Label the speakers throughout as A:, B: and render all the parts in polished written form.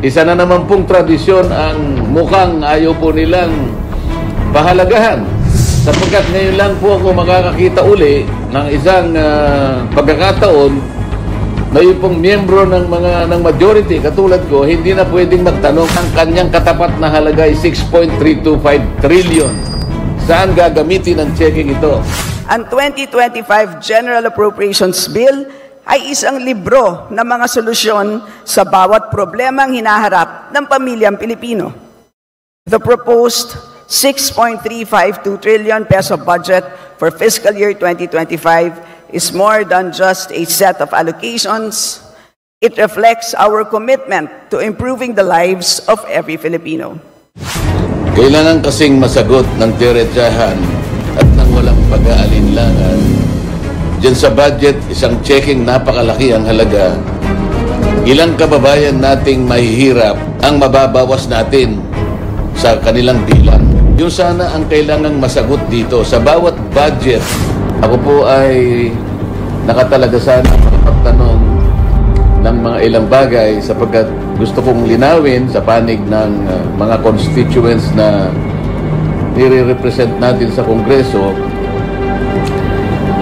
A: Isa na naman pong tradisyon ang mukhang ayaw po nilang pahalagahan. Sapagkat ngayon lang po ako makakakita uli ng isang pagkakataon na yung pong miyembro ng majority katulad ko, hindi na pwedeng magtanong. Ang kanyang katapat na halaga ay 6.325 trillion. Saan gagamitin ang checking ito?
B: Ang 2025 General Appropriations Bill ay isang libro ng mga solusyon sa bawat problemang hinaharap ng pamilyang Pilipino. The proposed 6.352 trillion peso budget for fiscal year 2025 is more than just a set of allocations. It reflects our commitment to improving the lives of every Filipino.
A: Kailangan kasing masagot ng diretsahan at ng walang pag-aalinlangan. Diyan sa budget, isang checking napakalaki ang halaga. Ilang kababayan nating mahihirap ang mababawas natin sa kanilang bilang. Yung sana ang kailangang masagot dito sa bawat budget. Ako po ay nakatalaga sana makapagtanong ng mga ilang bagay sapagkat gusto kong linawin sa panig ng mga constituents na nire-represent natin sa Kongreso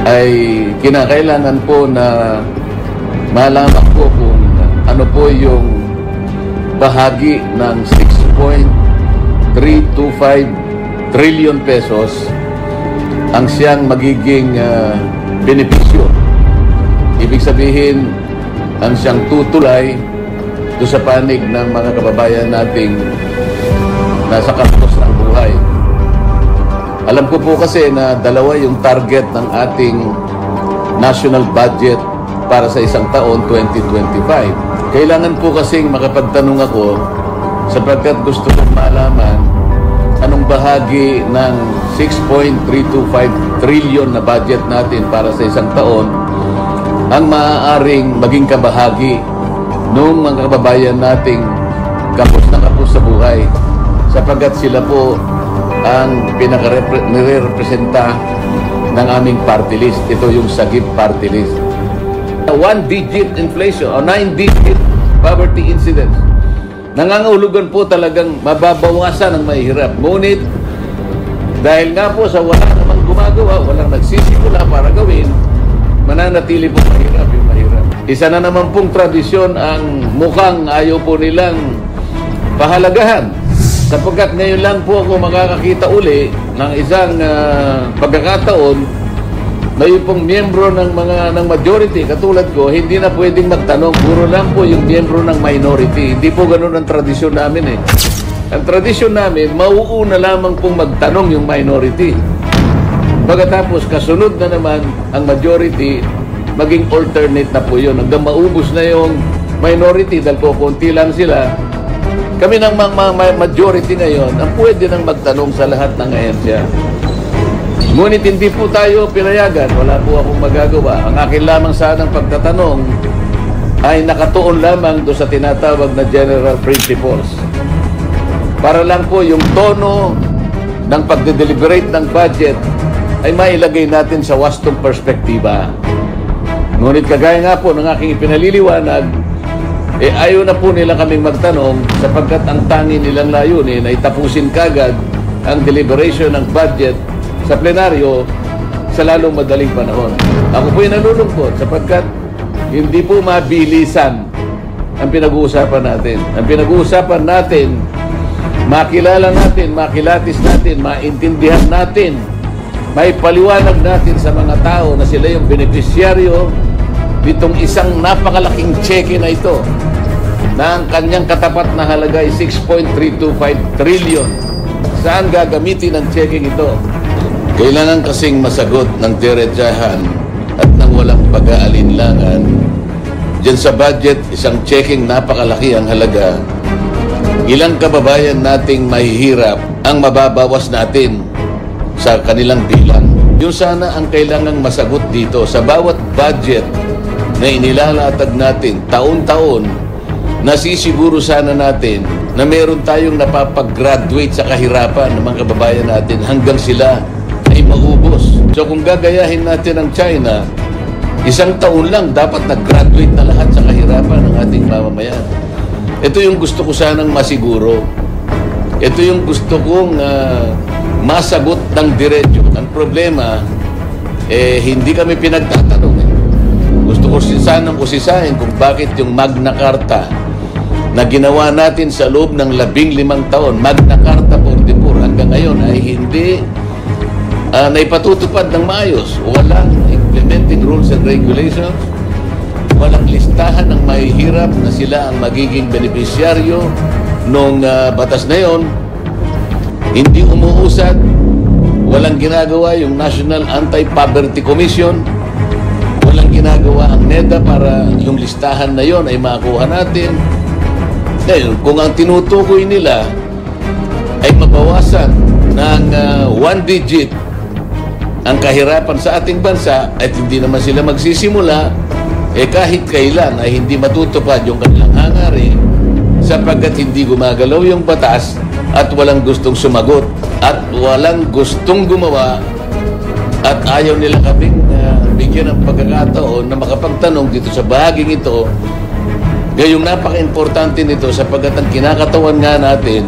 A: ay kinakailangan po na malaman ko kung ano po yung bahagi ng 6.325 trillion pesos ang siyang magiging benepisyo. Ibig sabihin, ang siyang tutulay do sa panig ng mga kababayan nating nasa kapos ng buhay. Alam ko po kasi na dalawa yung target ng ating national budget para sa isang taon, 2025. Kailangan po kasing makapagtanong ako sapagkat gusto kong malaman anong bahagi ng 6.325 trillion na budget natin para sa isang taon ang maaaring maging kabahagi ng mga kababayan nating kapos na kapos sa buhay sapagkat sila po ang pinaka-representa ng aming party list. Ito yung Sagip party list. 1-digit inflation o 9-digit poverty incidence. Nangangahulugan po talagang mababawasan ang mahihirap. Ngunit dahil nga po sa wala namang gumagawa, walang nagsisimula para gawin, mananatili po mahirap yung mahirap. Isa na naman pong tradisyon ang mukhang ayaw po nilang pahalagahan. Sapagkat ngayon lang po ako makakakita uli ng isang pagkakataon na yung pong miyembro ng majority katulad ko, hindi na pwedeng magtanong. Puro lang po yung miyembro ng minority. Hindi po ganun ang tradisyon namin eh. Ang tradisyon namin, mauuna lamang pong magtanong yung minority. Pagkatapos, kasunod na naman ang majority, maging alternate na po yun. Hanggang maubos na yung minority dahil po konti lang sila. Kami ng majority ngayon ang pwede nang magtanong sa lahat ng ahensya. Ngunit hindi po tayo pinayagan, wala po akong magagawa. Ang akin lamang sanang pagtatanong ay nakatuon lamang do sa tinatawag na general principles. Para lang po yung tono ng pagde-deliberate ng budget ay mailagay natin sa wastong perspektiba. Ngunit kagaya nga po ng aking ipinaliliwanag, ayaw na po nila kaming magtanong sapagkat ang tangi nilang layunin ay tapusin kagad ang deliberation ng budget sa plenaryo sa lalong madaling panahon. Ako po'y nalulungkot sapagkat hindi po mabilisan ang pinag-uusapan natin. Ang pinag-uusapan natin, makilala natin, makilatis natin, maintindihan natin, may paliwanag natin sa mga tao na sila yung benepisyaryo nitong isang napakalaking cheque na ito na ang kanyang katapat na halaga ay 6.325 trillion. Saan gagamitin ang checking ito? Kailangan kasing masagot ng diretsahan at ng walang pag-aalinlangan. Diyan sa budget, isang checking napakalaki ang halaga. Ilang kababayan nating mahihirap ang mababawas natin sa kanilang bilang. Yung sana ang kailangang masagot dito sa bawat budget na inilalatag natin taon-taon, nasisiguro sana natin na meron tayong napapag-graduate sa kahirapan ng mga kababayan natin hanggang sila ay maubos. So kung gagayahin natin ang China, isang taon lang dapat nag-graduate na lahat sa kahirapan ng ating mamamayan. Ito yung gusto ko sanang masiguro. Ito yung gusto kong masagot ng diretso. Ang problema, hindi kami pinagtatanong. Gusto ko sanang usisahin kung bakit yung Magna Carta na ginawa natin sa loob ng 15 taon, Magna Carta 44, hanggang ngayon ay hindi naipatutupad ng maayos. Walang implementing rules and regulations, walang listahan ng mahihirap na sila ang magiging benepisyaryo nung batas na yon, hindi umuusad, walang ginagawa yung National Anti-Poverty Commission, walang ginagawa ang NEDA para yung listahan na yon ay makuha natin. Ngayon, kung ang tinutukoy nila ay mabawasan ng 1 digit ang kahirapan sa ating bansa at hindi naman sila magsisimula, kahit kailan ay hindi matutupad yung kanilang hangarin sapagkat hindi gumagalaw yung batas at walang gustong sumagot at walang gustong gumawa at ayaw nila kaming bigyan ng pagkakataon na makapagtanong dito sa bahaging ito. Gayong napaka-importante nito sapagkat ang kinakatawan nga natin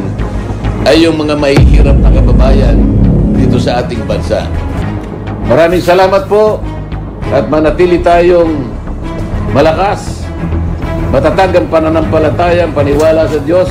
A: ay yung mga mahihirap na kababayan dito sa ating bansa. Maraming salamat po at manatili tayong malakas, matatag ang pananampalataya, paniwala sa Diyos.